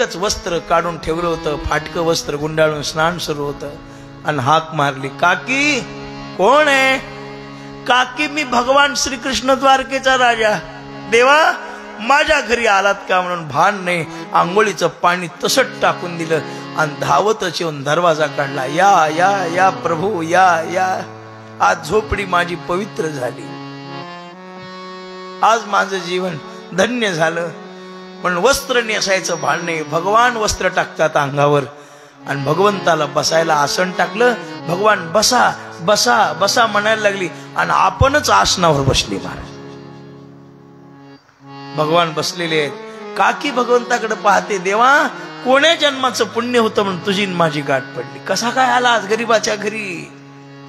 एकच वस्त्र काढून ठेवलं होतं, फाटकं वस्त्र गुंडाळून स्नान सुरू होतं. आणि हाक मारली, काकी कोण आहे? काकी मी भगवान श्रीकृष्ण द्वारकेचा राजा. देवा माझ्या घरी आलात का म्हणून भान नाही, आंघोळीचं पाणी तसंच टाकून दिलं आणि धावतच येऊन दरवाजा काढला. या या या प्रभू या या, आज झोपडी माझी पवित्र झाली, आज माझं जीवन धन्य झालं. पण वस्त्र नेसायचं भान नाही. भगवान वस्त्र टाकतात अंगावर आणि भगवंताला बसायला आसन टाकलं. भगवान बसा बसा बसा म्हणायला लागली आणि आपणच आसनावर बसली. महाराज भगवान बसलेले आहेत. काकी भगवंताकडे पाहते, देवा कोण्या जन्माचं पुण्य होतं म्हणून तुझी माझी गाठ पडली. कसा काय आला आज गरीबाच्या घरी?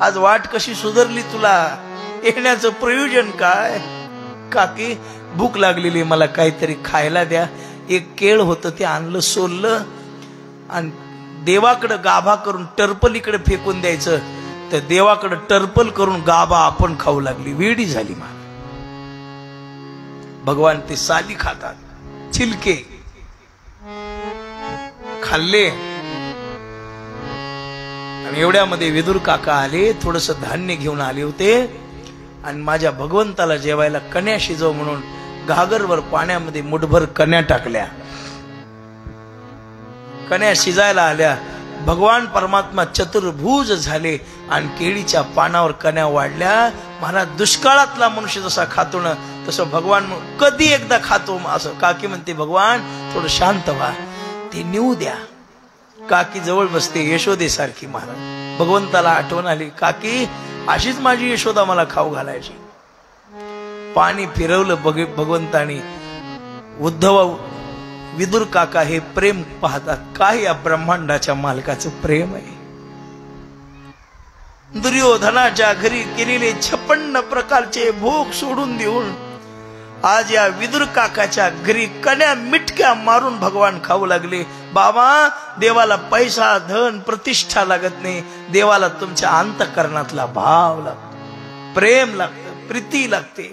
आज वाट कशी सुधारली तुला? येण्याचं प्रयोजन काय? काकी भूक लागलेली, मला काहीतरी खायला द्या. एक केळ होतं ते आणलं, सोललं आणि देवाकडे गाभा करून टर्पल इकडे फेकून द्यायचं. तर देवाकडे टर्पल करून गाभा आपण खाऊ लागली. वेडी झाली. मा भगवान ते साली खातात, छिलके खाल्ले. आणि एवढ्यामध्ये विदुर काका आले, थोडस धान्य घेऊन आले होते आणि माझ्या भगवंताला जेवायला कण्या शिजव म्हणून घागरवर पाण्यामध्ये मुठभर कण्या टाकल्या. कण्या शिजायला आल्या. भगवान परमात्मा चतुर्भुज झाले आणि केळीच्या पानावर कण्या वाढल्या. महाराज दुष्काळातला मनुष्य जसा खातो ना तसं भगवान कधी एकदा खातो असं. काकी म्हणते, भगवान थोडं शांत व्हा, ते नेऊ द्या. काकी जवळ बसते यशोदेसारखी. महाराज भगवंताला आठवण आली, काकी अशीच माझी यशोदा मला खाऊ घालायची. पाणी फिरवलं भगवंतानी. उद्धव विदुर काका हे प्रेम पाहतात. काय या ब्रह्मांडाच्या मालकाचं प्रेम आहे. दुर्योधनाच्या घरी केलेले 56 प्रकारचे भोग सोडून देऊन आज या विदुर काकाच्या घरी कण्या मिटक्या मारून भगवान खाऊ लागले. बाबा देवाला पैसा धन प्रतिष्ठा लागत नाही, देवाला तुमच्या अंतःकरणातला भाव लागतो, प्रेम लागतं, प्रीती लागते.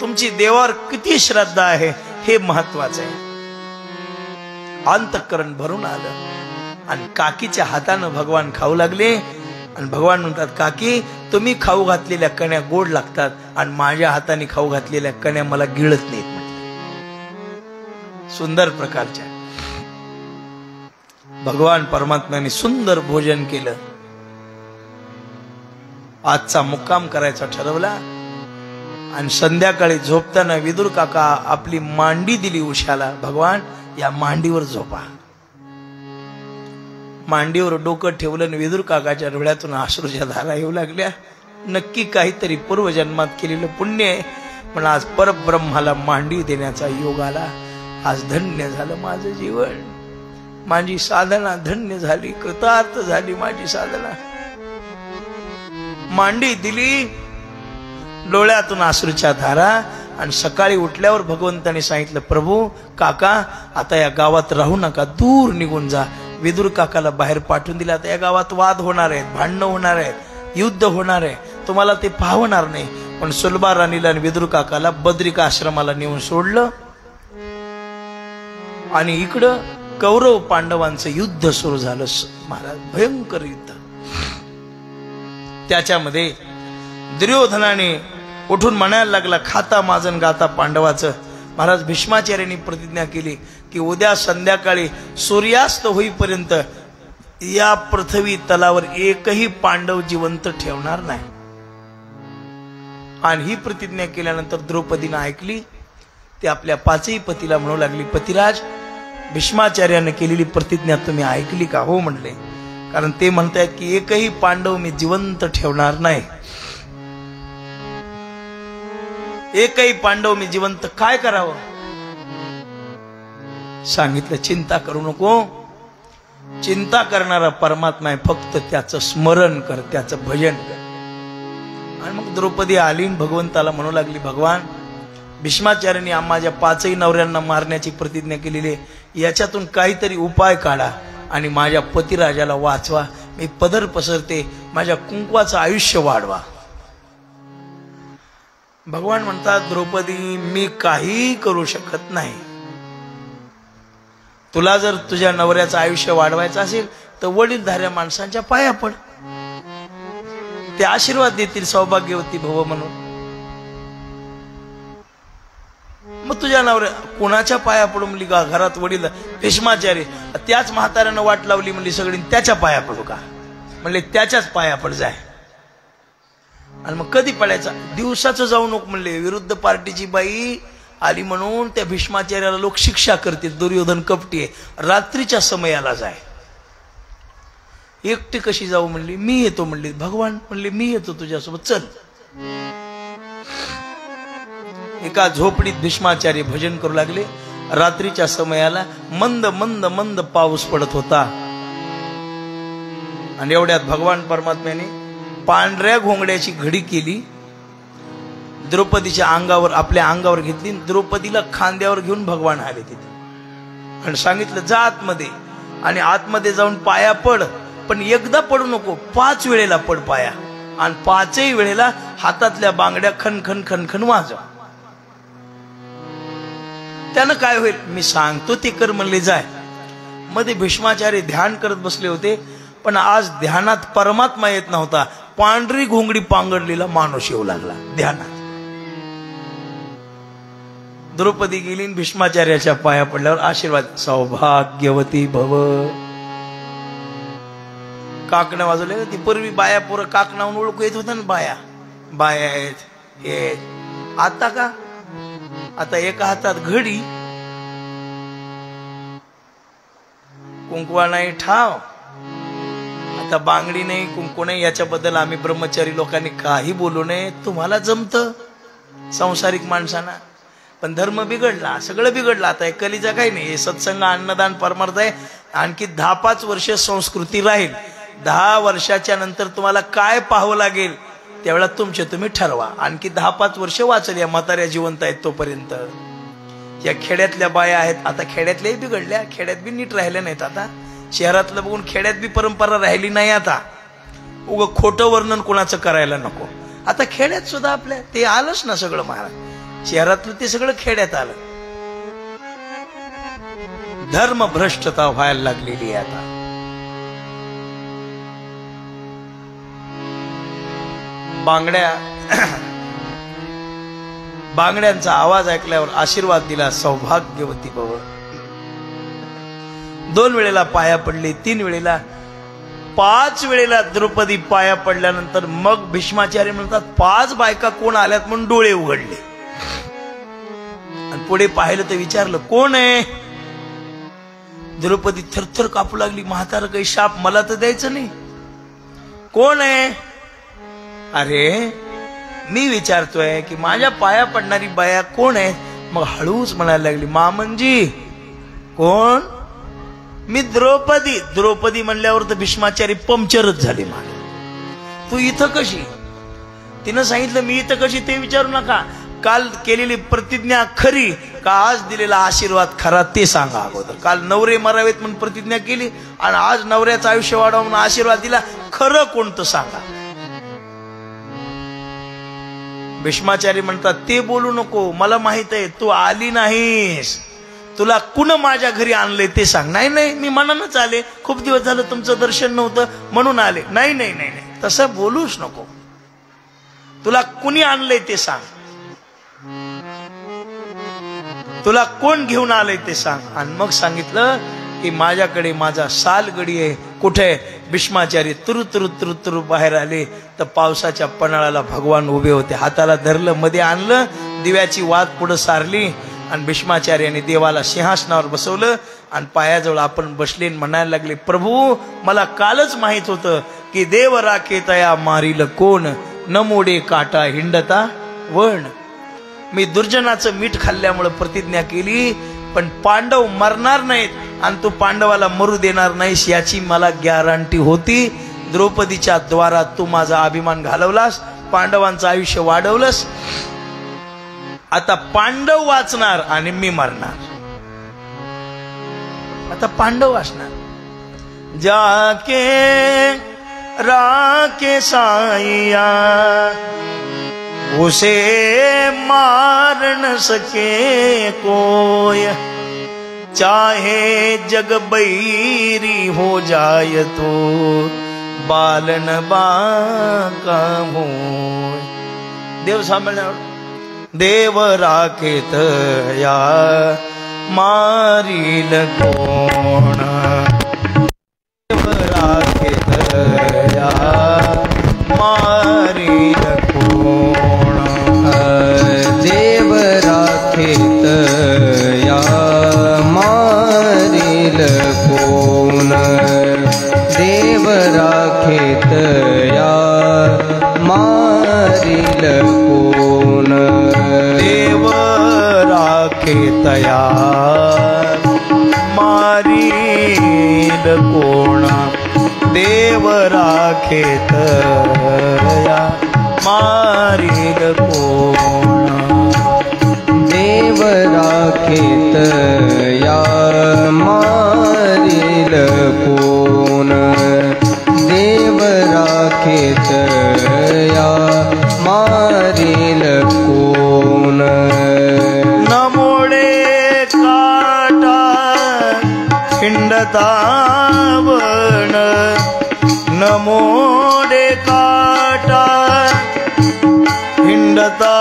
तुमची देवावर किती श्रद्धा आहे हे महत्वाचं आहे. अंतःकरण भरून आलं आणि काकीच्या हातानं भगवान खाऊ लागले. आणि भगवान म्हणतात, काकी तुम्ही खाऊ घातलेल्या कण्या गोड लागतात आणि माझ्या हाताने खाऊ घातलेल्या कण्या मला गिळत नाहीत म्हटले. सुंदर प्रकारच्या भगवान परमात्म्याने सुंदर भोजन केलं. आजचा मुक्काम करायचा ठरवला आणि संध्याकाळी झोपताना विदुर काका आपली मांडी दिली उशाला. भगवान या मांडीवर झोपा. मांडीवर डोकं ठेवलं आणि विदुर काकाच्या डोळ्यातून अश्रूच्या धारा येऊ लागल्या. नक्की काहीतरी पूर्वजन्मात केलेलं पुण्य आहे. पण आज परब्रह्माला मांडी देण्याचा योग आला. आज धन्य झालं माझं जीवन, माझी साधना धन्य झाली, कृतार्थ झाली माझी साधना. मांडी दिली, डोळ्यातून अश्रूच्या धारा. आणि सकाळी उठल्यावर भगवंताने सांगितलं, प्रभू काका आता या गावात राहू नका, दूर निघून जा. विदुर काकाला बाहेर पाठवून दिला. आता या गावात वाद होणार आहेत, भांडणं होणार आहेत, युद्ध होणार आहे, तुम्हाला ते पाहणार नाही. पण सुलभा राणीला आणि विदुर काकाला बद्रिका आश्रमाला नेऊन सोडलं. आणि इकडं कौरव पांडवांचं युद्ध सुरू झालं. महाराज भयंकर युद्ध. त्याच्यामध्ये दुर्योधनाने उठून म्हणायला लागला, खाता माझं गाता पांडवाचं. महाराज भीष्माचार्यांनी प्रतिज्ञा केली की उद्या संध्याकाळी सूर्यास्त होईपर्यंत या पृथ्वी तलावर एकही पांडव जिवंत ठेवणार नाही. आणि ही प्रतिज्ञा केल्यानंतर द्रौपदीनं ऐकली. ते आपल्या पाचही पतीला म्हणू लागली, पतिराज भीष्माचार्याने केलेली प्रतिज्ञा तुम्ही ऐकली का? हो म्हणले. कारण ते म्हणतायत की एकही पांडव मी जिवंत ठेवणार नाही. एकही पांडव मी जिवंत काय करावं? सांगितलं, चिंता करू नको. चिंता करणारा परमात्मा आहे, फक्त त्याचं स्मरण कर, त्याचं भजन कर. आणि मग द्रौपदी आली भगवंताला म्हणू लागली, भगवान भीष्माचार्यांनी माझ्या पाचही नवऱ्यांना मारण्याची प्रतिज्ञा केलेली आहे, याच्यातून काहीतरी उपाय काढा आणि माझ्या पतिराजाला वाचवा. मी पदर पसरते, माझ्या कुंकवाचं आयुष्य वाढवा. भगवान म्हणतात, द्रौपदी मी काही करू शकत नाही. तुला जर तुझ्या नवऱ्याचं आयुष्य वाढवायचं असेल तर वडीलधाऱ्या माणसांच्या पाया पड, ते आशीर्वाद देतील सौभाग्यवती भव म्हणून. मग तुझ्या नवऱ्या कोणाच्या पाया पडू म्हणली का? घरात वडील भीष्माचार्य, त्याच म्हाताऱ्यानं वाट लावली म्हणली सगळी, त्याच्या पाया पडू का म्हणले? त्याच्याच पाया पड जाय. आणि मग कधी पडायचा? दिवसाचं जाऊ नको म्हणले. विरुद्ध पार्टीची बाई आली म्हणून त्या भीष्माचार्याला लोक शिक्षा करतील, दुर्योधन कपटी आहे, रात्रीच्या समयाला जाय. एकटी कशी जाऊ म्हणली? मी येतो म्हणली. भगवान म्हणले मी येतो तुझ्यासोबत, चल. एका झोपडीत भीष्माचार्य भजन करू लागले. रात्रीच्या समयाला मंद मंद मंद पाऊस पडत होता. आणि एवढ्यात भगवान परमात्म्याने पांढऱ्या घोंगड्याची घडी केली, द्रौपदीच्या अंगावर, आपल्या अंगावर घेतली, द्रौपदीला खांद्यावर घेऊन भगवान आले तिथे आणि सांगितलं जा आतमध्ये, आणि आतमध्ये जाऊन पाया पड, पण एकदा पडू नको, 5 वेळेला पड पाया, आणि 5ही वेळेला हातातल्या बांगड्या खनखन खनखन वाजव. त्यानं काय होईल मी सांगतो ते कर म्हणले जाय. मध्ये भीष्माचार्य ध्यान करत बसले होते, पण आज ध्यानात परमात्मा येत नव्हता, पांढरी घोंगडी पांघरलेला माणूस येऊ लागला ध्यानात. द्रौपदी गेली, भीष्माचार्याच्या पाया पडल्यावर आशीर्वाद, सौभाग्यवती भव. काकणं वाजवले. ती पूर्वी बाया पोरं काकणावून ओळखू येत होता ना, बाया बाया आहेत हे. आता का? आता एका हातात घडी, कुंकवा नाही ठाव, आता बांगडी नाही, कुंकू नाही. याच्याबद्दल आम्ही ब्रह्मचारी लोकांनी काही बोलू नये. तुम्हाला जमतं संसारिक माणसांना, पण धर्म बिघडला, सगळं बिघडलं. आता एक कलीचा काही नाही, सत्संग अन्नदान परमार्थ आहे. आणखी 10-5 वर्ष संस्कृती राहील. 10 वर्षाच्या नंतर तुम्हाला काय पाहावं लागेल त्यावेळेला तुमचे तुम्ही ठरवा. आणखी 10-5 वर्ष वाचल, या म्हाताऱ्या जिवंत आहेत तोपर्यंत. या खेड्यातल्या बाया आहेत, आता खेड्यातल्याही बिघडल्या, खेड्यात बी नीट राहिल्या नाहीत. आता शहरातलं बघून खेड्यात बी परंपरा राहिली नाही. आता उगं खोटं वर्णन कोणाचं करायला नको. आता खेड्यात सुद्धा आपल्या ते आलंच ना सगळं महाराज, शहरातलं ते सगळं खेड्यात आलं. धर्म भ्रष्टता व्हायला लागलेली आहे आता. बांगड्यांचा आवाज ऐकल्यावर आशीर्वाद दिला, सौभाग्यवती भव. 2 वेळेला पाया पडले, 3 वेळेला, 5 वेळेला द्रौपदी पाया पडल्यानंतर मग भीष्माचार्य म्हणतात 5 बायका कोण आल्यात म्हणून डोळे उघडले. आणि पुढे पाहिलं तर विचारलं कोण आहे? द्रौपदी थरथर कापू लागली. म्हातारं काही शाप मला तर द्यायचं नाही. कोण आहे? अरे मी विचारतोय की माझ्या पाया पडणारी बाया कोण आहे? मग हळूच म्हणायला लागली मामनजी. कोण? मी द्रौपदी. द्रौपदी म्हणल्यावर तर भीष्माचार्य पंक्चरच झाले. मला तू इथं कशी? तिनं सांगितलं मी इथं कशी ते विचारू नका. काल केलेली प्रतिज्ञा खरी का आज दिलेला आशीर्वाद खरा ते सांगा अगोदर. काल नवरे मरावेत म्हणून प्रतिज्ञा केली आणि आज नवऱ्याचं आयुष्य वाढवा म्हणून आशीर्वाद दिला, खरं कोणतं सांगा. भीष्माचार्य म्हणतात ते बोलू नको, मला माहित आहे तू आली नाहीस, तुला कुण माझ्या घरी आणलंय ते सांग. नाही नाही मी मनानच आले, खूप दिवस झालं तुमचं दर्शन नव्हतं म्हणून आले. नाही नाही नाही नाही तसं बोलूच नको, तुला कुणी आणलंय ते सांग, तुला कोण घेऊन आलंय ते सांग. आणि मग सांगितलं की माझ्याकडे माझा सालगडी आहे. कुठे? भीष्माचार्य तुरु तुरु तुरु तुरु बाहेर आले तर पावसाच्या पन्हाळाला भगवान उभे होते. हाताला धरलं, मध्ये आणलं, दिव्याची वात पुढे सारली आणि भीष्माचार्याने देवाला सिंहासनावर बसवलं आणि पायाजवळ आपण बसले म्हणायला लागले प्रभू मला कालच माहित होतं की देव राखे तया मारील कोण, न मोडे काटा हिंडता वण. मी दुर्जनाचं मीठ खाल्ल्यामुळे प्रतिज्ञा केली, पण पांडव मरणार नाहीत आणि तू पांडवाला मरू देणार नाहीस याची मला गॅरंटी होती. द्रौपदीच्या द्वारात तू माझा अभिमान घालवलास, पांडवांचं आयुष्य वाढवलंस. आता पांडव वाचणार आणि मी मरणार. आता पांडव वाचणार. जाके राके साईया उसे मार न सके कोय, चाहे जग बैरी हो जाय तो बालन बाका होय. देव सांभाळण्यावर देव राखेत या मारील कोण. देव राखेत या मारील कोण. देव राखेत या मारील कोण. देव राखेत या मारील कोण. देव राखेत या मारील कोण. देव राखेत या मारील कोण. देव राखेत या मारील कोण. देव राखेत या मारील कोण. नमोडे काटा हिंडतावन. नमोडे काटा हिंडतावन.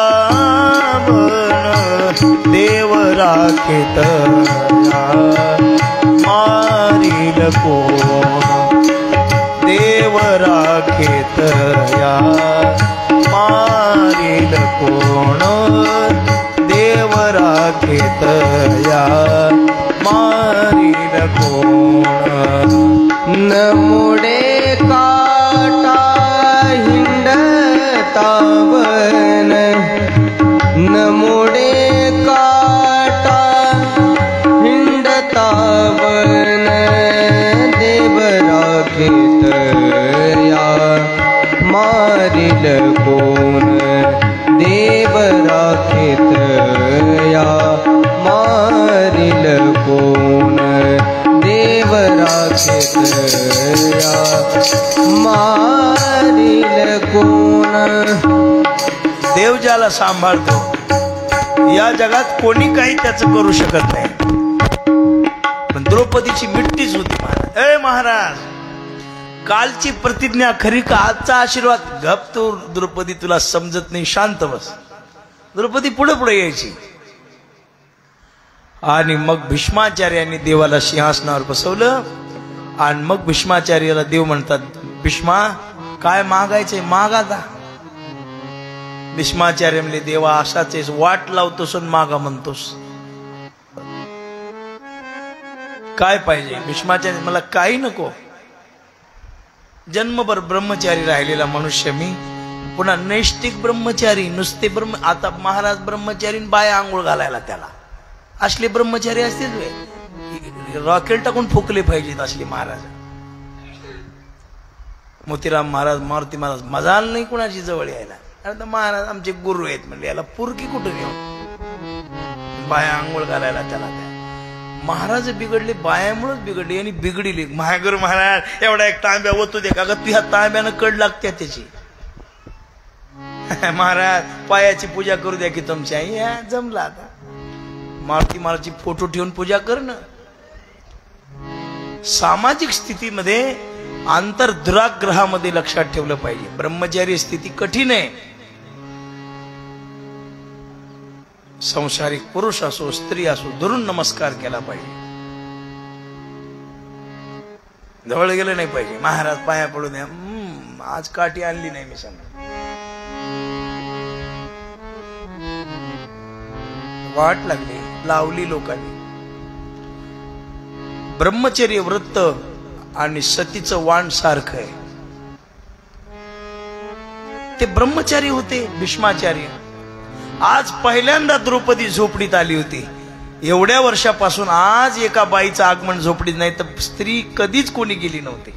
देव राखेत या मारील कोण. देव राखेत या मारील कोण. देव राखेत या मारील कोण. नमोडे काटा हिंडतावन. नमोडे काटा हिंडतावन. देव राखेत या मारील कोण. देव राखेत या मारील कोण. देव राखेत या मारील कोण. देव ज्याला सांभाळतो या जगात कोणी काही त्याचं करू शकत नाही. पण द्रौपदीची मिट्टीच होती महाराज. ए महाराज, कालची प्रतिज्ञा खरी का आजचा आशीर्वाद? गप तू द्रौपदी, तुला समजत नाही, शांत बस. द्रौपदी पुढे पुढे यायची आणि मग भीष्माचार्यांनी देवाला सिंहासनावर बसवलं. आणि मग भीष्माचार्याला देव म्हणतात, भीष्मा काय मागायचंय माग आता. भीष्माचार्य म्हणले, देवा असाच आहेस, वाट लावतोस आणि मागा म्हणतोस. काय पाहिजे? भीष्माचार्य, मला काही नको. जन्मभर ब्रह्मचारी राहिलेला मनुष्य मी, पुन्हा नैष्टिक ब्रह्मचारी, नुसते आता महाराज ब्रह्मचारी बाया आंघोळ घालायला त्याला. असले ब्रह्मचारी असतील रॉकेट टाकून फुकले पाहिजेत असले महाराज. मोतीराम महाराज, मारुती महाराज मजाल नाही कुणाची जवळ यायला. अरे महाराज आमचे गुरु आहेत म्हणले, याला पुरकी कुठं घेऊन बाया आंघोळ घालायला त्याला. महाराज बिघडले, बायामुळेच बिघडले आणि बिघडली. महागुरु महाराज एवढा एक तांब्या ओतू दे का ग, तुझ्या तांब्यानं कड लागते त्याची. महाराज पायाची पूजा करू द्या की तुमच्या. या जमला आता. मारुती महाराजची फोटो ठेवून पूजा करणं. सामाजिक स्थितीमध्ये आंतरदुराग्रहामध्ये लक्षात ठेवलं पाहिजे. ब्रह्मचारी स्थिती कठीण आहे. संसारिक पुरुष असो स्त्री असो दुरून नमस्कार केला पाहिजे. जवळ गेलं नाही पाहिजे. महाराज पाया पडू द्या, आज काठी आणली नाही मी सांग. वाट लागली, लावली लोकांनी. ब्रह्मचर्य व्रत आणि सतीचं वाण सारखं आहे. ते ब्रह्मचारी होते भीष्माचार्य. आज पहिल्यांदा द्रौपदी झोपडीत आली होती. एवढ्या वर्षापासून आज एका बाईचं आगमन झोपडीत नाही तर स्त्री कधीच कोणी गेली नव्हती.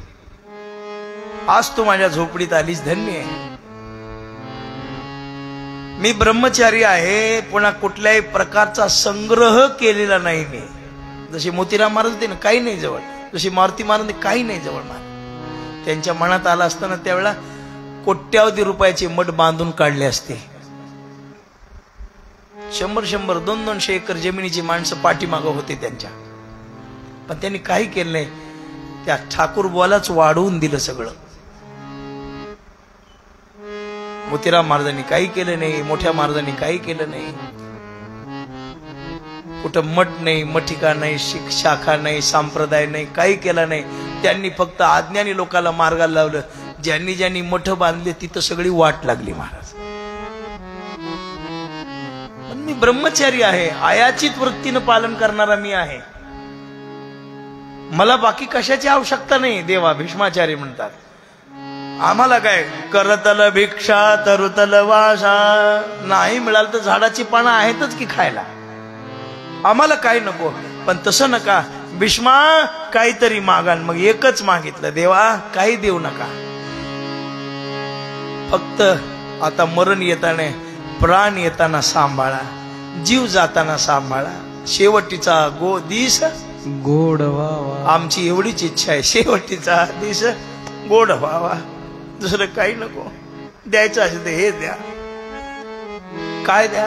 आज तू माझ्या झोपडीत आलीस, धन्य आहे. मी ब्रह्मचारी आहे, पुन्हा कुठल्याही प्रकारचा संग्रह केलेला नाही मी. जशी मोतीराम महाराज होते ना, काही नाही जवळ. जशी मारुती महाराज काही नाही जवळ. महाराज त्यांच्या मनात आलं असताना त्यावेळेला कोट्यावधी रुपयाचे मठ बांधून काढले असते. 100-100, 200-200 एकर जमिनीची माणसं पाठीमागं होते त्यांच्या. पण त्यांनी काही केलं नाही. त्या ठाकूर बुवालाच वाढवून दिलं सगळं. मोतीराम महाराजांनी काही केलं नाही, मोठ्या महाराजांनी काही केलं नाही. कुठं मठ नाही, मठिका नाही, शाखा नाही, संप्रदाय नाही, काही केला नाही. त्यांनी फक्त अज्ञानी लोकांना मार्गाला लावलं. ज्यांनी ज्यांनी मठ बांधले तिथं सगळी वाट लागली महाराज. पण मी ब्रह्मचारी आहे, आयाचित वृत्तीनं पालन करणारा मी आहे. मला बाकी कशाची आवश्यकता नाही. देवा भीष्माचार्य म्हणतात, आम्हाला काय करतल भिक्षा तरुतल वासा, नाही मिळालं तर झाडाची पानं आहेतच की खायला, आम्हाला काही नको. पण तसं नका भीष्मा, काहीतरी मागान. मग एकच मागितलं, देवा काही देऊ नका, फक्त आता मरण येताना प्राण येताना सांभाळा, जीव जाताना सांभाळा, शेवटीचा दिस गोड व्हावा. आमची एवढीच इच्छा आहे, शेवटीचा दिस गोड व्हावा, दुसरं काही नको. द्यायचं असेल तर हे द्या. काय द्या?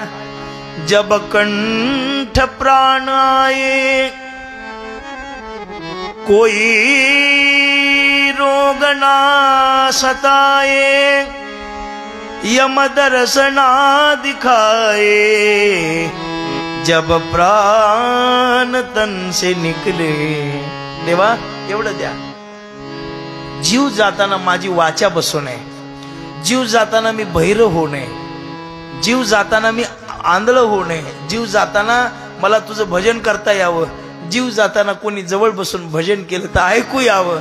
जब कंठ प्राण आए कोई रोग ना सताए, यम दर्शना दिखाए, जब प्राण तन से निकले. देवा एवढं द्या. जीव जाताना माझी वाचा बसू नये, जीव जाताना मी बहिर होऊ नये, जीव जाताना मी आंधळ होऊ नये, जीव जाताना मला तुझं भजन करता यावं, जीव जाताना कोणी जवळ बसून भजन केलं तर ऐकू यावं,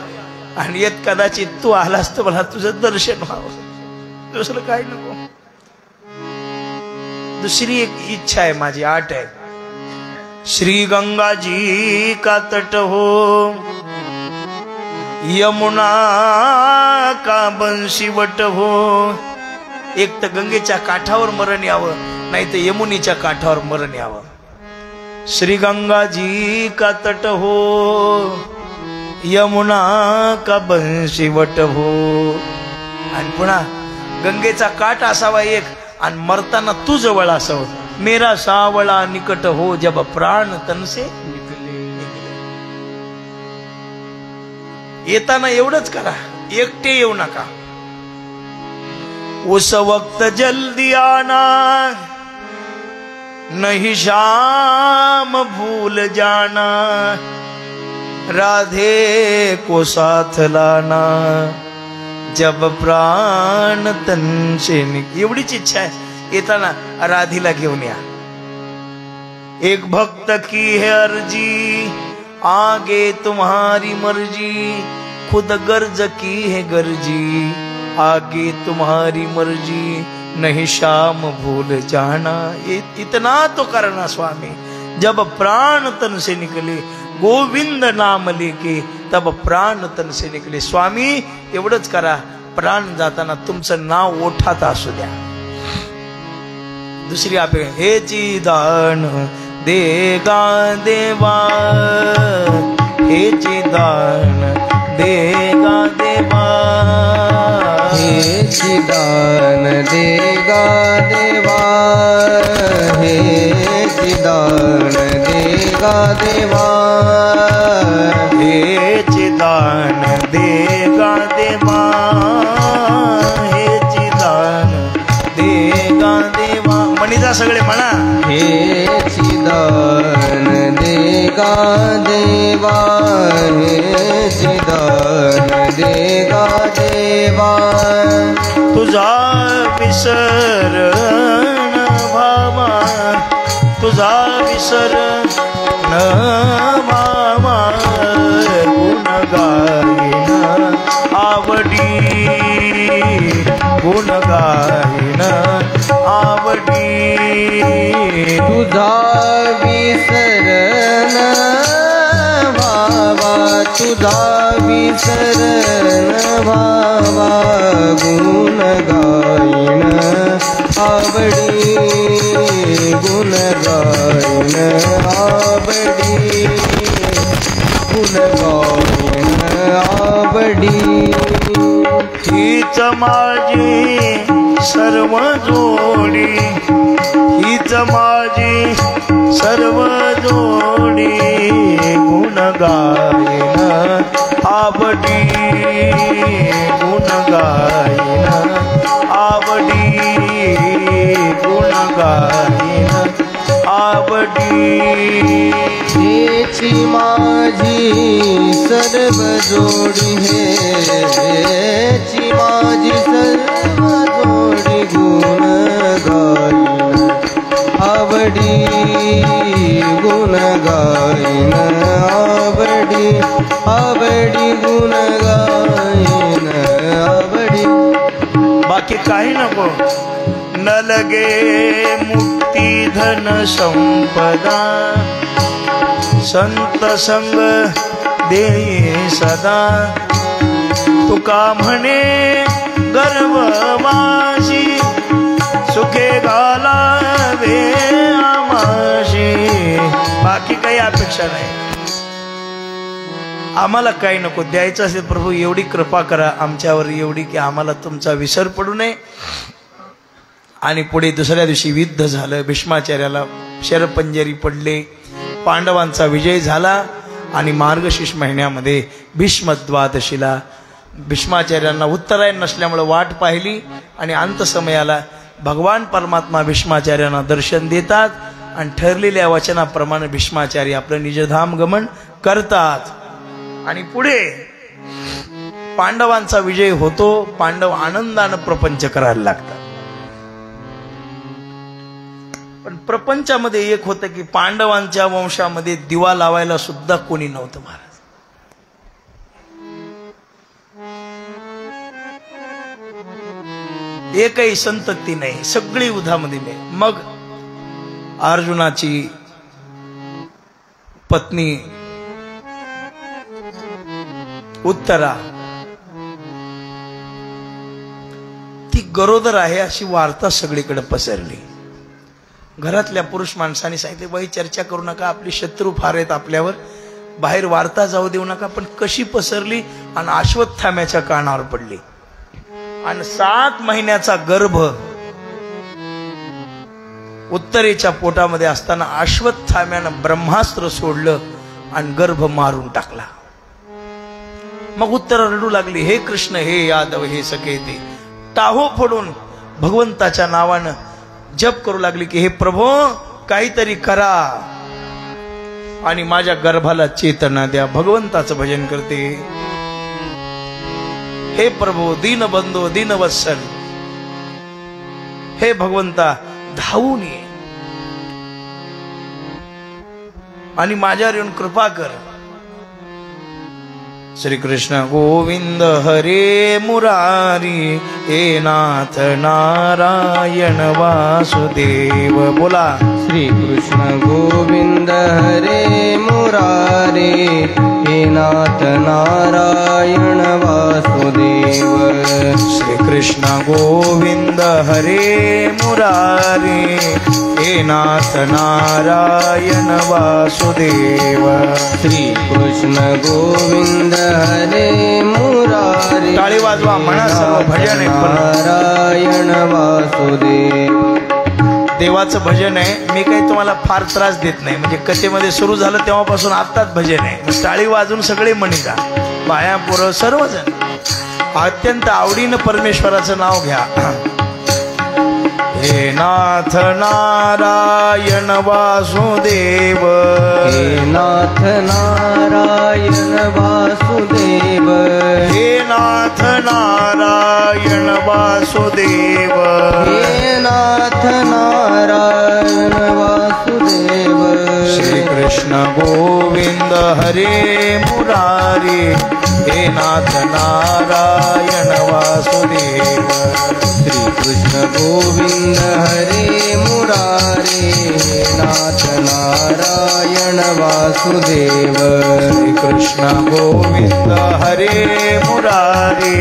आणि येत कदाचित तू आलास तर मला तुझं दर्शन व्हावं, दुसरं काही नको. दुसरी एक इच्छा आहे माझी, आठ आहे. श्री गंगा जी का तट हो, यमुना का बंशीवट हो. एक तर गंगेच्या काठावर मरण यावं, नाही तर यमुनीच्या काठावर मरण यावं. श्री गंगा जी का तट हो, यमुना का बंशीवट हो. आणि पुन्हा गंगेचा काठ असावा एक, आणि मरताना तू जवळ असावं. मेरा सावळा निकट हो, जब प्राण तन से निकले. येताना एवढंच करा, एकटे येऊ नका. उस वक्त जल्दी आना, नहीं शाम भूल जाना, राधे को साथ लाना, जब प्राण तन से निकले. एवढीच इच्छा आहे. येताना राधीला घेऊन या. एक भक्त की है अर्जी, आगे तुम्हारी मर्जी, खुद गर्ज की है गर्जी, आगे तुम्हारी मर्जी, नहीं शाम भूल जाना. इतना तो करना स्वामी, जब प्राण तन से निकले, गोविंद नाम लेके तब प्राण तन से निकले. स्वामी एवढंच करा, प्राण जाताना तुमचं नाव ओठात असू द्या. दुसरी आपे हे चिदान देगा देवा, हे चिदान देगा देवा, हे चिदान देगा देवा, हे चिदान देगा देवा, हे चिदान देगा देवा, हे चिदान देगा देवा. म्हणीचा सगळे म्हणा. हे चिदान देगा देवा, हे चिदान देगा देवा, तुझा विसर न भावा, तुझा विसर न भावा, गुण गायन आवडी, गुण गायन आवडी. तुझा विसरण भावा, तुझा विसरण भावा, गुण गायन आवडी, गुण गायन आवडी, गुण गायन आवडी. हीच माझी सर्व जोडी, हीच माझी सर्व जोडी, गुण गायन आवडी, गुण गायन आवडी, गुण गायन आवडी. हेची माझी सर्व जोडी, हेची माझी सर्व जोडी, गुण गायन आवडी, गुण गायन आवडी, आवडी गुण गायन आवडी. बाकी काही नको. न लगे मुक्ती धन संपदा, संत संग देई सदा, तुका म्हणे गर्भवासी, सुखे घालावे आमाशी. बाकी काही अपेक्षा नाही, आम्हाला काही नको. द्यायचं असेल प्रभू एवढी कृपा करा आमच्यावर, एवढी की आम्हाला तुमचा विसर पडू नये. आणि पुढे दुसऱ्या दिवशी युद्ध झालं. भीष्माचार्याला शरपंजरी पडले, पांडवांचा विजय झाला. आणि मार्गशीर्ष महिन्यामध्ये भीष्म द्वादशीला भीष्माचार्यांना उत्तरायण नसल्यामुळे वाट पाहिली आणि अंतसमयाला भगवान परमात्मा भीष्माचार्यांना दर्शन देतात आणि ठरलेल्या वचनाप्रमाणे भीष्माचार्य आपलं निजधाम गमन करतात. आणि पुढे पांडवांचा विजय होतो. पांडव आनंदानं प्रपंच करायला लागतात. पण प्रपंचामध्ये एक होतं की पांडवांच्या वंशामध्ये दिवा लावायला सुद्धा कोणी नव्हतं महाराज. एकही संतती नाही, सगळी युद्धामध्ये नाही. मग अर्जुनाची पत्नी उत्तरा ती गरोदर आहे अशी वार्ता सगळीकडे पसरली. घरातल्या पुरुष माणसांनी सांगितले, बाई चर्चा करू नका, आपले शत्रू फार आहेत आपल्यावर, बाहेर वार्ता जाऊ देऊ नका. पण कशी पसरली आणि अश्वत्थाम्याच्या कानावर पडली. आणि 7 महिन्याचा गर्भ उत्तरेच्या पोटामध्ये असताना अश्वत्थाम्यानं ब्रह्मास्त्र सोडलं आणि गर्भ मारून टाकला. मग उत्तरा रडू लागली, हे कृष्ण, हे यादव, हे सखे. ते टाहो फोडून भगवंताच्या नावानं जप करू लागली की हे प्रभो काहीतरी करा आणि माझ्या गर्भाला चेतना द्या. भगवंताचं भजन करते. हे प्रभो दीनबंधो दीनवत्सल, हे भगवंता धावून ये आणि माझ्यावर येऊन कृपा कर. श्री कृष्ण गोविंद हरे मुरारी, हे नाथ नारायण वासुदेव. बोला श्री कृष्ण गोविंद हरे मुरारी, हे नाथ नारायण वासुदेव. श्री कृष्ण गोविंद हरे मुरारी, हे नाथ नारायण वासुदेव. श्री कृष्ण गोविंद हरे मुरारी, टाळी वाजवा, म्हणा सर्व भजन आहे. नारायण वासुदेव. देवाचं भजन आहे. मी काही तुम्हाला फार त्रास देत नाही. म्हणजे कथेमध्ये सुरू झालं तेव्हापासून आत्ताच भजन आहे. मग टाळी वाजून सगळे म्हणता, बाया पोरं सर्वजण अत्यंत आवडीनं परमेश्वराचं नाव घ्या. हे नाथ नारायण वासुदेव, हे नाथ नारायण वासुदेव, हे नाथ नारायण वासुदेव, हे नाथ नारायण वासुदेव. श्री कृष्ण गोविंद हरे मुरारी, हे नाथ नारायण वासुदेव. श्री कृष्ण गोविंद हरे मुरारी, हे नाथ नारायण वासुदेव. श्री कृष्ण गोविंद हरे मुरारी,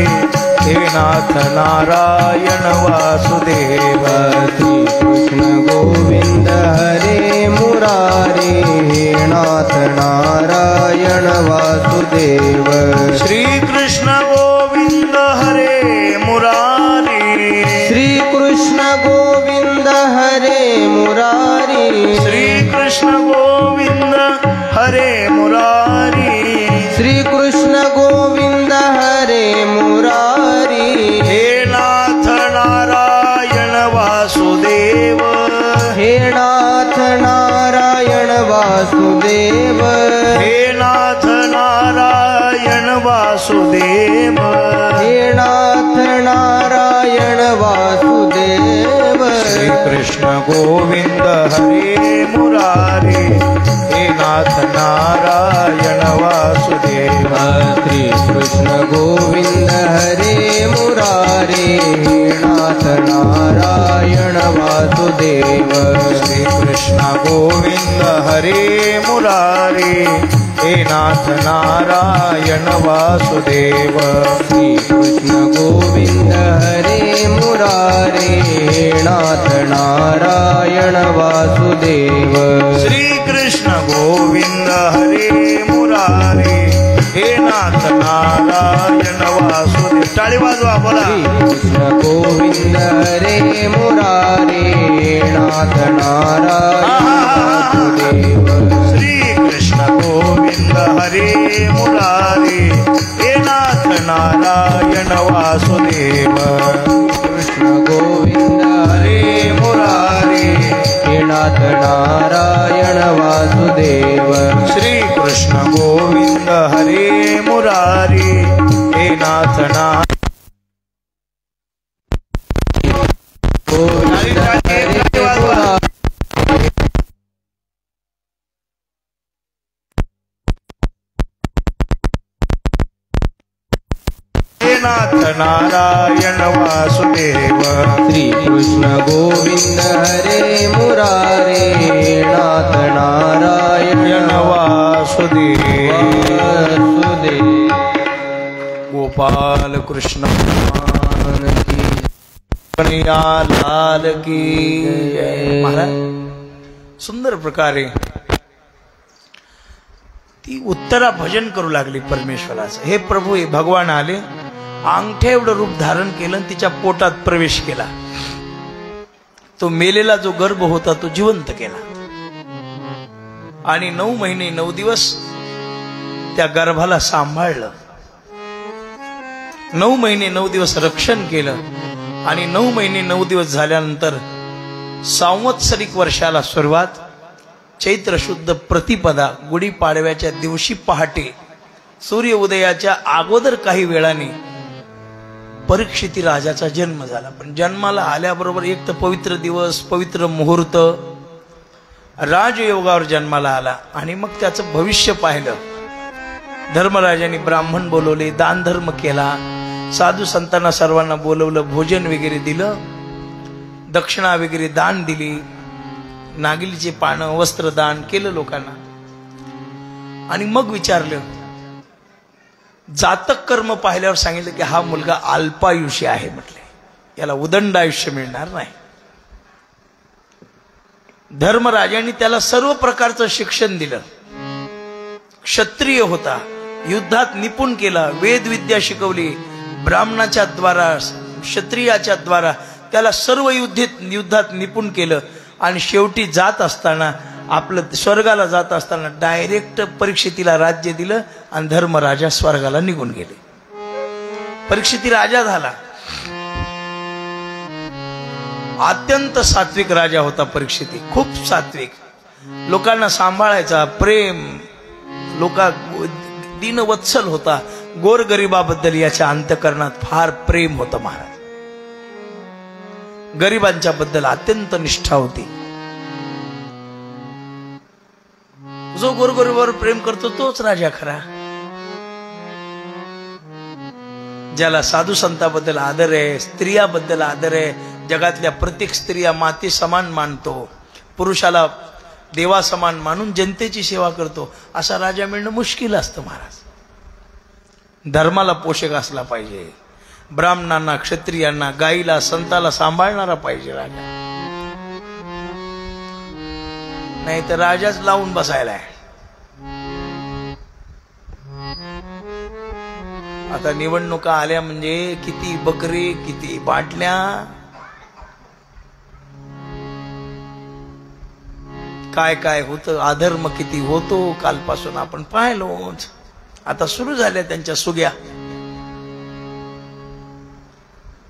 हे नाथ नारायण वासुदेव. श्री कृष्ण गोविंद हरे मुरारी, हे नाथ नारायण वासुदेव. श्री कृष्ण गोविंद हरे मुरारी, श्री वासुदेव हे नाथ नारायण वासुदेव श्री कृष्ण गोविंद हरे मुरारे हे नाथ नारायण वासुदेव श्री कृष्ण गोविंद हरे मुरारे हे नाथ नारायण वासुदेव श्री कृष्ण गोविंद हरे मुरारे हे नाथ नारायण वासुदेव श्री कृष्ण गोविंद हरे मुरारे हे नाथ नारायण वासुदेव श्री कृष्ण गोविंद हरे मुरारे हे नाथ नारायण वासुदेव टाळी वाजवा बोला कृष्ण गोविंद हरे मुरारे हे नाथ नारायण वासुदेव श्री कृष्ण गोविंद हरे मुरारे हे नाथ नारायण वासुदेव कृष्ण गोविंद हरे मुरारे हे नाथ नारायण वासुदेव श्री कृष्ण गोविंद हरे मुरारे हे नाथ गोविंद हरे मुरारे नाथ नारायण वासुदेव श्री कृष्ण गोविंद हरे मुरारे नाथ नारायण वासुदेव गोपाल कृष्ण कन्हैया लाल की जय. महाराज सुंदर प्रकारे ती उत्तरा भजन करू लागली परमेश्वराचं. हे प्रभू हे भगवान आले, अंगठ्या एवढं रूप धारण केलं आणि तिच्या पोटात प्रवेश केला. तो मेलेला जो गर्भ होता तो जिवंत केला आणि 9 महिने 9 दिवस त्या गर्भाला सांभाळलं. 9 महिने 9 दिवस रक्षण केलं आणि 9 महिने 9 दिवस झाल्यानंतर संवत्सरिक वर्षाला सुरुवात. चैत्र शुद्ध प्रतिपदा गुढीपाडव्याच्या दिवशी पहाटे सूर्य उदयाच्या अगोदर काही वेळाने परीक्षिती राजाचा जन्म झाला. पण जन्माला आल्याबरोबर एक तर पवित्र दिवस, पवित्र मुहूर्त, राजयोगावर जन्माला आला आणि मग त्याचं भविष्य पाहिलं. धर्मराजांनी ब्राह्मण बोलवले, दान धर्म केला, साधू संतांना सर्वांना बोलवलं, भोजन वगैरे दिलं, दक्षिणा वगैरे दान दिली, नागिलीचे पानं वस्त्रदान केलं लोकांना. आणि मग विचारलं, जातक कर्म पाहिल्यावर सांगितलं की हा मुलगा अल्पायुष्य आहे म्हटले, याला उदंड आयुष्य मिळणार नाही. धर्मराजांनी त्याला सर्व प्रकारचं शिक्षण दिलं. क्षत्रिय होता, युद्धात निपुण केला, वेद विद्या शिकवली, ब्राह्मणाच्या द्वारा क्षत्रियाच्या द्वारा त्याला सर्व युद्धात निपुण केलं. आणि शेवटी जात असताना आपलं स्वर्गाला जात असताना डायरेक्ट परीक्षितीला राज्य दिलं आणि धर्मराजा स्वर्गाला निघून गेले. परीक्षिती राजा झाला. अत्यंत सात्विक राजा होता परीक्षिती, खूप सात्विक, लोकांना सांभाळायचा, प्रेम, दीनवत्सल होता. गोरगरिबाबद्दल याच्या अंतःकरणात फार प्रेम होतं. महाराज गरिबांच्या बद्दल अत्यंत निष्ठा होती. जो गोरगरिबावर प्रेम करतो तोच राजा खरा. ज्याला साधू संतांबद्दल आदर आहे, स्त्रियाबद्दल आदर आहे, जगातल्या प्रत्येक स्त्रिया माते समान मानतो, पुरुषाला देवा समान मानून जनतेची सेवा करतो, असा राजा मिळणं मुश्किल असतं. महाराज धर्माला पोषक असला पाहिजे, ब्राह्मणांना, क्षत्रियांना, गाईला, संताला सांभाळणारा पाहिजे राजा. नाही तर राजाच लावून बसायला आहे. आता निवडणुका आल्या म्हणजे किती बकरी, किती बाटल्या, काय काय होतं, अधर्म किती होतो कालपासून आपण पाहिलोच. आता सुरू झाल्या त्यांच्या सुग्या.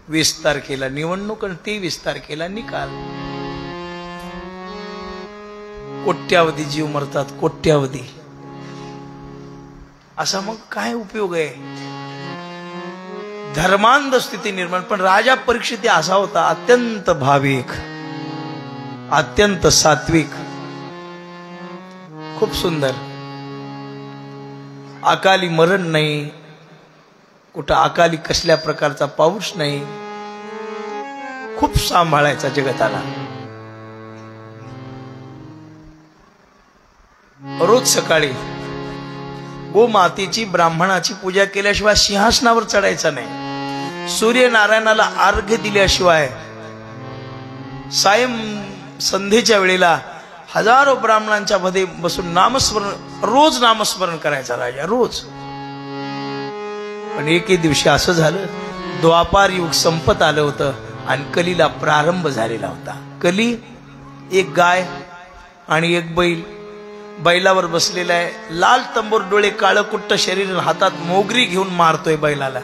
20 तारखेला निवडणूक आणि 23 तारखेला निकाल. कोट्यावधी जीव मरतात, कोट्यावधी. असा मग काय उपयोग आहे? धर्मांध स्थिती निर्माण. पण राजा परीक्षित असा होता, अत्यंत भाविक, अत्यंत सात्विक, खूप सुंदर. अकाली मरण नाही, कुठं अकाली कसल्या प्रकारचा पाऊस नाही, खूप सांभाळायचा जगताला. रोज सकाळी गोमातेची ब्राह्मणाची पूजा केल्याशिवाय सिंहासनावर चढायचा नाही. सूर्यनारायणाला अर्घ्य दिल्याशिवाय सायं संध्येच्या वेळेला हजारो ब्राह्मणांच्या मध्ये बसून नामस्मरण, रोज नामस्मरण करायचा राजा, रोज. पण एके दिवशी असं झालं, द्वापार युग संपत आलं होतं आणि कलीला प्रारंभ झालेला होता. कली एक गाय आणि एक बैल, बैलावर बसलेला आहे, लाल तंबूर डोळे, काळं कुट्ट शरीर, हातात मोगरी घेऊन मारतोय बैलाला.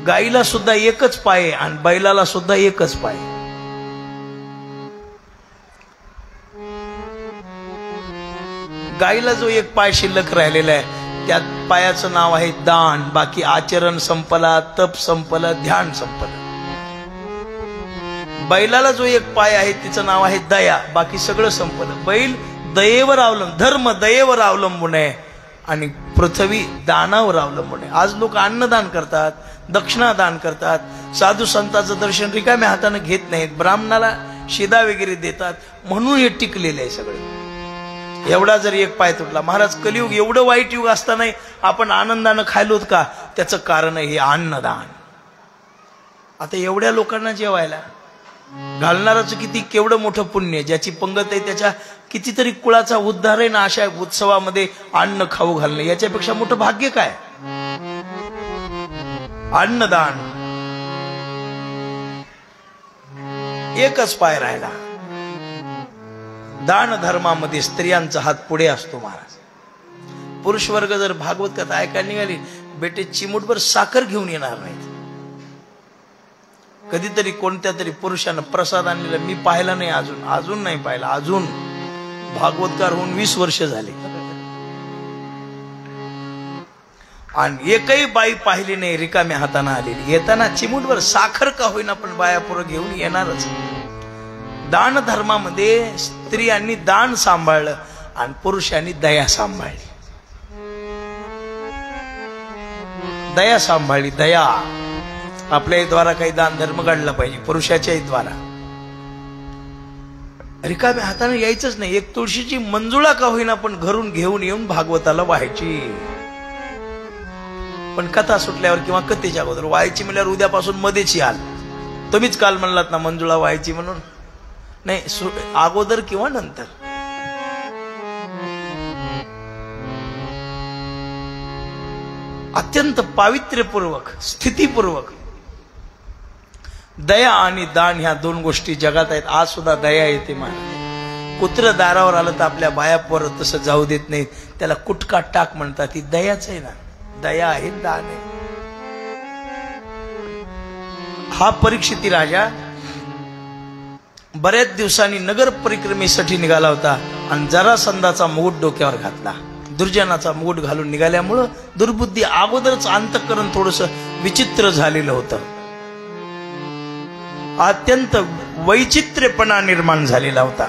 गाईला सुद्धा एकच पाय आणि बैलाला सुद्धा एकच पाय. गाईला जो एक पाय शिल्लक राहिलेला आहे, त्या पायाचं नाव आहे दान. बाकी आचरण संपला, तप संपलं, ध्यान संपलं. बैलाला जो एक पाय आहे तिचं नाव आहे दया. बाकी सगळं संपलं. बैल दयेवर अवलंबून, धर्म दयेवर अवलंबून आहे आणि पृथ्वी दानावर अवलंबून आहे. आज लोक अन्नदान करतात, दक्षिणा दान करतात, साधू संतांचं दर्शन रिकाम्या हाताने घेत नाहीत, ब्राह्मणाला शिदा वगैरे देतात, म्हणून हे टिकलेले आहे सगळे. एवढा जर एक पाय तुटला, महाराज कलियुग एवढं वाईट युग असताना आपण आनंदानं खायलोत का? त्याचं कारण आहे हे अन्नदान. आता एवढ्या लोकांना जेवायला घालणाराचं किती केवढं मोठं पुण्य, ज्याची पंगत आहे त्याच्या कितीतरी कुळाचा उद्धार आहे ना अशा उत्सवामध्ये अन्न खाऊ घालणे. याच्यापेक्षा मोठं भाग्य काय? अन्नदान. एकच पाय राहिला. दान धर्मामध्ये स्त्रियांचा हात पुढे असतो महाराज. पुरुष वर्ग जर भागवत कथा ऐकायला निघाली, बेटे चिमूटभर साखर घेऊन येणार नाहीत. कधीतरी कोणत्या तरी पुरुषानं प्रसाद आणलेला मी पाहिला नाही, अजून नाही पाहिला. अजून भागवतकार होऊन 20 वर्ष झाले आणि एकही बाई पाहिली नाही रिकाम्या हाताने आलेली. येताना चिमूटभर साखर का होईना पण बाया पुरं घेऊन येणारच. दान धर्मामध्ये स्त्रियांनी दान सांभाळलं आणि पुरुषांनी दया सांभाळली. दया सांभाळली. दया आपल्याही द्वारा काही दान धर्म घडला पाहिजे, पुरुषाच्याही द्वारा. रिकाम्या हाताने यायचंच नाही. एक तुळशीची मंजुळा का होईना पण घरून घेऊन येऊन भागवताला व्हायची. पण कथा सुटल्यावर किंवा कथेच्या अगोदर व्हायची म्हणल्यावर उद्यापासून मध्येच याल. तुम्हीच काल म्हणलात ना मंजुळा व्हायची म्हणून. नाही, अगोदर किंवा नंतर. अत्यंत पावित्र्यपूर्वक, स्थितीपूर्वक दया आणि दान ह्या दोन गोष्टी जगात आहेत. आज सुद्धा दया येते मला. कुत्र दारावर आलं तर आपल्या बायापोर तसं जाऊ देत नाहीत, त्याला कुटका टाक म्हणतात. ती दयाच आहे ना. दया आहे, दान आहे. हा परीक्षिती राजा बऱ्याच दिवसांनी नगर परिक्रमेसाठी निघाला होता आणि जरासंधाचा मुकुट डोक्यावर घातला. दुर्जनाचा मुकुट घालून निघाल्यामुळं दुर्बुद्धी अगोदरच अंतःकरण थोडस विचित्र झालेलं होतं. अत्यंत वैचित्र्यपणा निर्माण झालेला होता.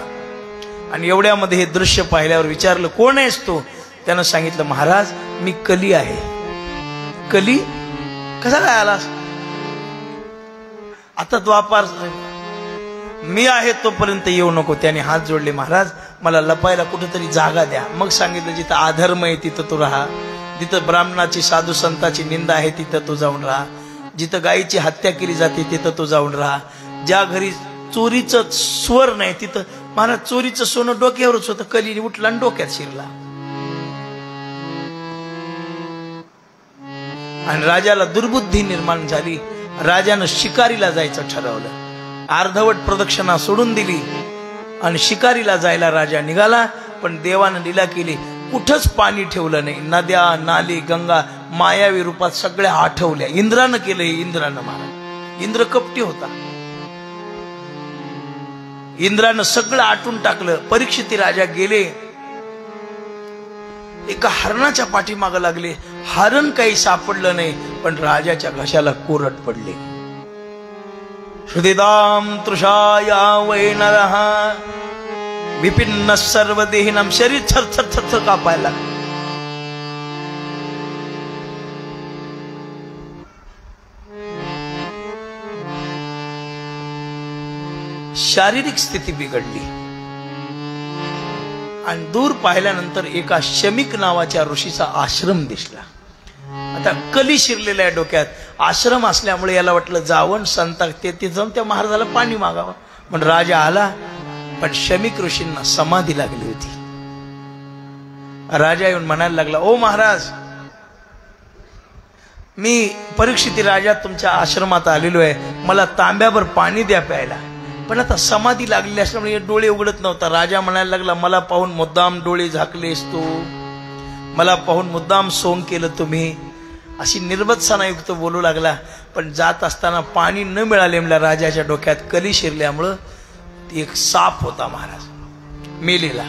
आणि एवढ्यामध्ये हे दृश्य पाहिल्यावर विचारलं, कोण आहेस तू? त्यानं सांगितलं, महाराज मी कली आहे. कली? कसा काय आलास? आता द्वापार मी आहे तोपर्यंत येऊ नको. त्याने हात जोडले, महाराज मला लपायला कुठेतरी जागा द्या. मग सांगितलं, जिथं अधर्म आहे तिथं तू राहा, जिथं ब्राह्मणाची साधू संताची निंदा आहे तिथं तू जाऊन राहा, जिथं गायीची हत्या केली जाते तिथं तू जाऊन राहा, ज्या घरी चोरीचं स्वर नाही तिथं. महाराज चोरीचं सोनं डोक्यावरच होतं. कली उठला आणि डोक्यात शिरला. आणि राजाला दुर्बुद्धी निर्माण झाली. राजानं शिकारीला जायचं ठरवलं. अर्धवट प्रदक्षिणा सोडून दिली आणि शिकारीला जायला राजा निघाला. पण देवानं लीला केली, कुठंच पाणी ठेवलं नाही. नद्या, नाली, गंगा मायावी रूपात सगळ्या आठवल्या. इंद्रानं केलं. इंद्रानं, महाराज इंद्र कपटी होता. इंद्रानं सगळं आटून टाकलं. परीक्षिती राजा गेले, एका हरणाच्या पाठीमागं लागले हरण काही सापडलं नाही, पण राजाच्या घशाला कोरड पडले. श्रुतिदाम तृषाया वै नरः विपिन्न सर्व देहिनाम, शरीर थरथर थरथर कापायला. शारीरिक स्थिती बिघडली आणि दूर पाहिल्यानंतर एका शमिक नावाच्या ऋषीचा आश्रम दिसला. आता कली शिरलेल्या डोक्यात, आश्रम असल्यामुळे याला वाटलं जावण संत ते जाऊन त्या महाराजाला पाणी मागावं. पण राजा आला, पण शमिक ऋषींना समाधी लागली होती. राजा येऊन म्हणायला लागला, ओ महाराज, मी परीक्षित राजा तुमच्या आश्रमात आलेलो आहे, मला तांब्याभर पाणी द्या प्यायला. पण आता समाधी लागलेली असल्यामुळे डोळे उघडत नव्हता. राजा म्हणायला लागला, मला पाहून मुद्दाम डोळे झाकलेस तू, मला पाहून मुद्दाम सोंग केलं तुम्ही, अशी निर्बत्सनायुक्त बोलू लागला. पण जात असताना पाणी न मिळालेल्या राजाच्या डोक्यात कली शिरल्यामुळं एक साप होता महाराज मेलेला,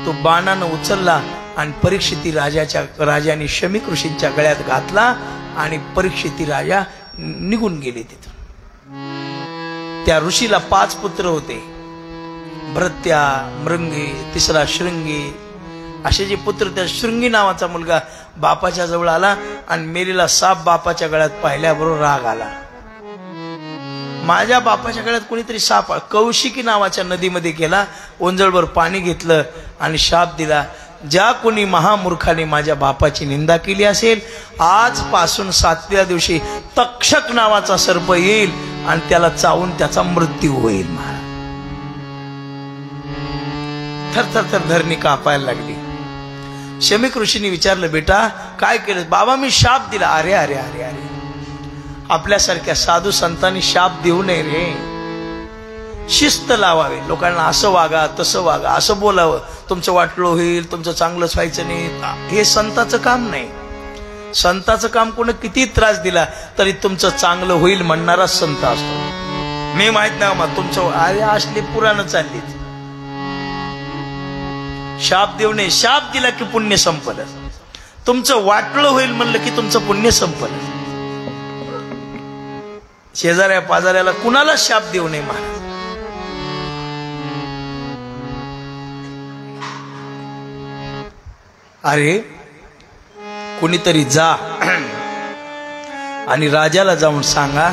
तो बाणानं उचलला आणि परीक्षिती राजाने शमिक ऋषींच्या गळ्यात घातला आणि परीक्षिती राजा निघून गेले तिथून. त्या ऋषीला 5 पुत्र होते, भृत्या, मृंगी, तिसरा शृंगी, असे जे पुत्र. त्या शृंगी नावाचा मुलगा बापाच्या जवळ आला आणि मेलेला साप बापाच्या गळ्यात पाहिल्याबरोबर राग आला. माझ्या बापाच्या गळ्यात कोणीतरी साप, कौशिकी नावाच्या नदीमध्ये गेला, ओंजळभर पाणी घेतलं आणि शाप दिला, ज्या कोणी महामूर्खाने माझ्या बापाची निंदा केली असेल, आजपासून 7व्या दिवशी तक्षक नावाचा सर्प येईल आणि त्याला चावून त्याचा मृत्यू होईल. महाराज थरथर थर धरणी कापायला लागली. शमिक ऋषींनी विचारलं, बेटा काय केलं? बाबा मी शाप दिला. अरे अरे अरे अरे, आपल्यासारख्या साधू संतांनी शाप देऊ नये रे, शिस्त लावावे, लोकांना असं वागा तसं वागा, असं बोलावं, तुमचं वाटलं होईल, तुमचं चांगलंच व्हायचं नाही, हे संताचं काम नाही. संताचं काम कोणी किती त्रास दिला तरी तुमचं चांगलं होईल म्हणणारा संत असतो. मी माहित नाही मग तुमचं, अरे असली पुराण चाललीच. शाप देऊ नये, शाप दिला की पुण्य संपलं. तुमचं वाटलं होईल म्हणलं की तुमचं पुण्य संपलं. शेजाऱ्या पाजाऱ्याला कुणाला शाप देऊ नये महाराज. अरे कुणीतरी जा आणि राजाला जाऊन सांगा,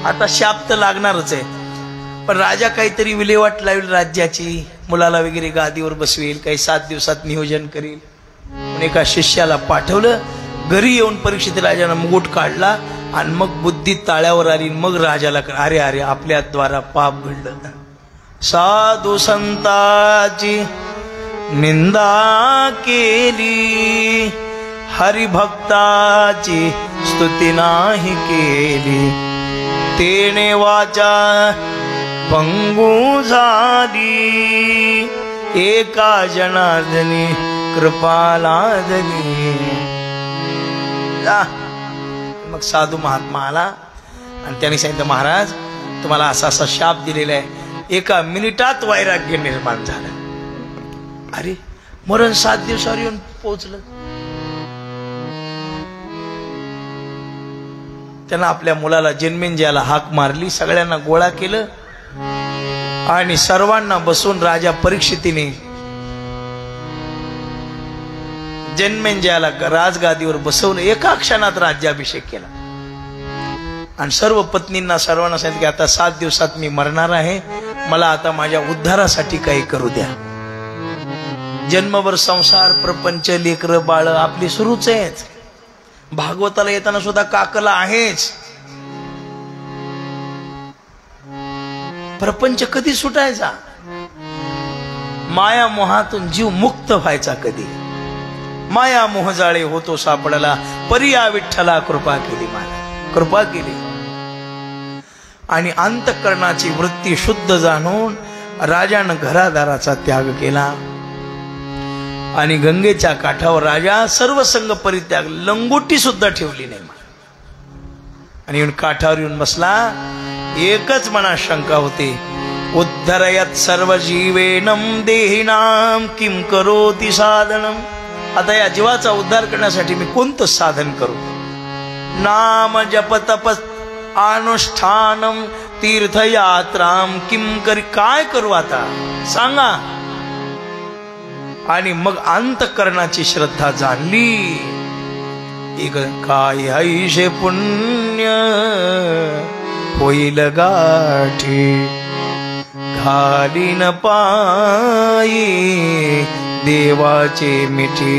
आता शाप तर लागणारच आहे, पण राजा काहीतरी विल्हेवाट लावेल राज्याची, मुलाला वगैरे गादीवर बसवेल, काही 7 दिवसात नियोजन करेल. पण एका शिष्याला पाठवलं, घरी येऊन परीक्षित राजानं मुकुट काढला आणि मग बुद्धी ताळ्यावर आली. मग राजाला अरे अरे आपल्या द्वारा पाप घडलं, साधू संताची निंदा केली, हरिभक्ताची स्तुती नाही केली, तेने वाचा पंगू झाली, एका जनार्दनी कृपा लादली. मग साधू महात्मा आला आणि त्याने सांगितलं, महाराज तुम्हाला असा असा शाप दिलेला आहे. एका मिनिटात वैराग्य निर्माण झालं. अरे मरण 7 दिवसावर येऊन पोहोचलं. त्यानं आपल्या मुलाला जन्मेंजयाला हाक मारली, सगळ्यांना गोळा केलं आणि सर्वांना बसून राजा परीक्षितीने जन्मेंजयाला राजगादीवर बसवलं. एका क्षणात राज्याभिषेक केला आणि सर्व पत्नींना सर्वांना सांगितलं की आता 7 दिवसात मी मरणार आहे, मला आता माझ्या उद्धारासाठी काही करू द्या. जन्मभर संसार, प्रपंच, लेकर बाळ आपली सुरूच आहेत. भागवताला येताना सुद्धा काकला आहेच. प्रपंच कधी सुटायचा? माया मोहातून जीव मुक्त व्हायचा कधी? माया मोहजाळे होतो सापडला, परिया विठ्ठला कृपा केली, मला कृपा केली. आणि अंतःकरणाची वृत्ती शुद्ध जाणून राजानं घरादाराचा त्याग केला आणि गंगेच्या काठावर राजा सर्व संग परित्याग, लंगोटी सुद्धा ठेवली नाही आणि येऊन काठावर येऊन बसला. एकच मनात शंका होती, उद्धरयत सर्व जीवेनम देहिनाम किम करोति साधनम. आता या जीवाचा उद्धार करण्यासाठी मी कोणतं साधन करू? नाम जप तप अनुष्ठानम तीर्थयात्राम किम करी, काय करू आता सांगा. आणि मग अंतःकरणाची श्रद्धा जाणली. एक काय ऐशे पुण्य होईल गाठी, घालीन पायी देवाचे मिठी,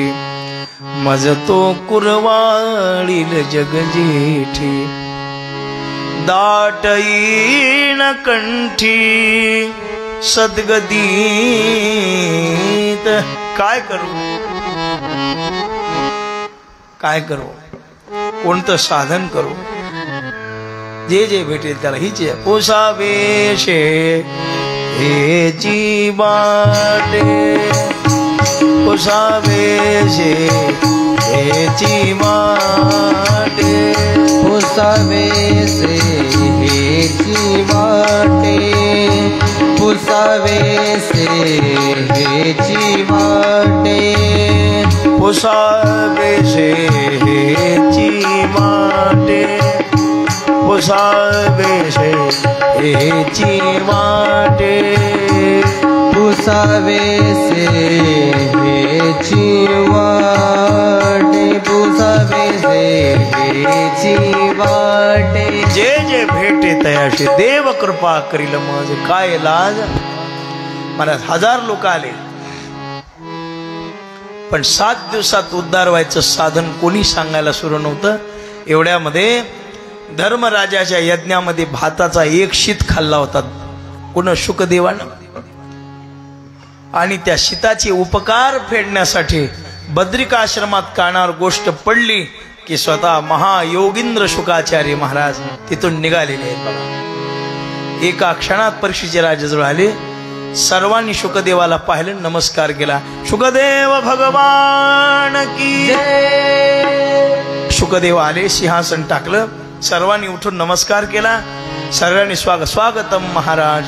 मज तो कुरवाळील जग जेठी, दाटईन कंठी सद्गतीत. काय करू, काय करू, कोणतं साधन करू? जे जे भेटेल त्याला हीच पोसावेशे हेची वाटे, पोसावेशे हेची वाटे, पुसावेसे हेची वाटे, पुसावेसे हेची वाटे, पोसावेशे हेची वाटे, पुसावेशे हेची वाटे, पुसावेसे हेची वाटे, पुसावेसे हेची वाटे. जे जे भेटे तयाशी देव कृपा करील मज. काय लाज, मला 1000 लोक आले पण 7 दिवसात उद्धार व्हायचं साधन कोणी सांगायला सुरू नव्हतं. एवढ्यामध्ये धर्मराजाच्या यज्ञामध्ये भाताचा एक शीत खाल्ला होता कोण, शुकदेवानं. आणि त्या शीताचे उपकार फेडण्यासाठी बद्रिकाश्रमात कानावर गोष्ट पडली की स्वतः महायोगींद्र शुकाचार्य महाराज तिथून निघालेले आहेत बघा. एका क्षणात परीक्षेचे राजाजवळ आले. सर्वांनी शुकदेवाला पाहिलं, नमस्कार केला. शुकदेव भगवान की जय. शुकदेव आले, सिंहासन टाकलं, सर्वांनी उठून नमस्कार केला. सर्वांनी स्वागतम महाराज,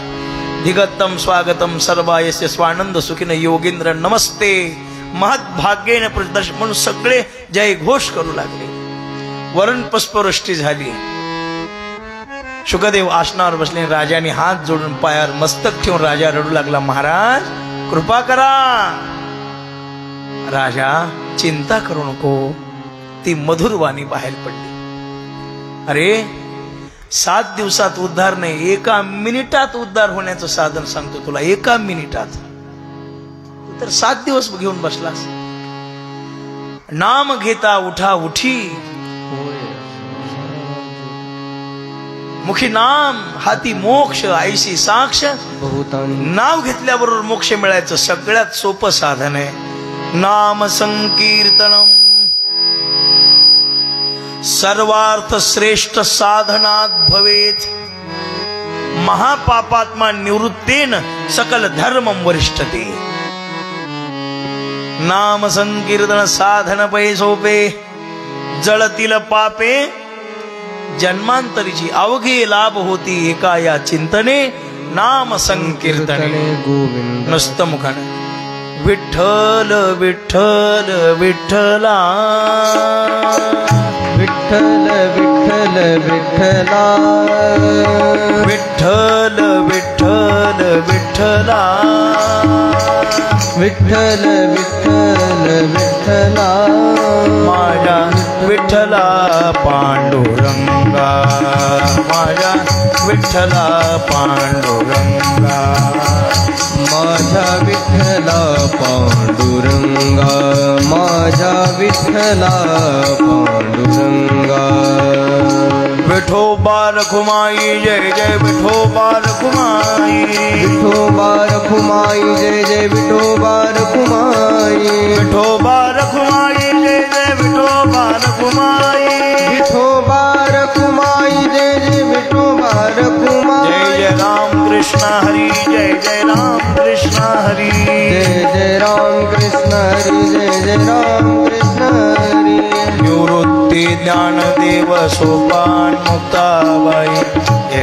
धिगतम स्वागतम सर्वायस्य स्वानंद सुखिन योगींद्र नमस्ते महद्भाग्येन प्रदर्शन म्हणून सगळे जय घोष करू लागले. वरण पुष्पवृष्टी झाली. शुकदेव आसनावर बसले. राजाने हात जोडून पायावर मस्तक ठेवून राजा रडू लागला. महाराज कृपा करा. राजा चिंता करू नको. ती मधुर वाणी बाहेर पडली. अरे 7 दिवसात उद्धार नाही, 1 मिनिटात उद्धार होण्याचं साधन सांगतो तुला. 1 मिनिटात. तू तर 7 दिवस घेऊन बसलास. नाम घेता उठा उठी, मुखी नाम हाती मोक्ष, ऐशी साक्ष. नाव घेतल्याबरोबर मोक्ष मिळायचं सगळ्यात सोपं साधन आहे नाम संकीर्तनम. सर्वार्थ श्रेष्ठ साधनात भवेत. महापापात्मा निवृत्तेन सकल धर्म वरिष्ठते. नाम संकीर्तन साधन पै सोपे, जळतील पापे जन्मांतरीची अवघे लाभ होती एका या चिंतने. नाम संकीर्तने नुसतं मुखाने विठ्ठल विठ्ठल विठ्ठला, विठ्ठल विठ्ठल विठ्ठला, विठ्ठल विठ्ठल विठ्ठला, विठ्ठल विठ्ठल विठ्ठला. माझ्या विठ्ठला पांडुरंगा, माझ्या विठ्ठला पांडुरंगा, माझ्या विठ्ठला पांडुरंगा, माझ्या विठ्ठला पांडुरंगा. विठोबा रखुमाई जय जय विठोबा रखुमाई, विठोबा रखुमाई जय जय विठोबा रखुमाई, विठोबा रखुमाई जय जय विठोबा रखुमाई, विठोबा रखुमाई जय जय विठोबा रखुमाई. जय जय राम कृष्ण हरी, जय जय राम कृष्ण हरी, जय जय राम कृष्ण हरी, जय जय राम कृष्ण हरी. निवृत्ती ज्ञानदेव सोपान मुक्ताबाई, जय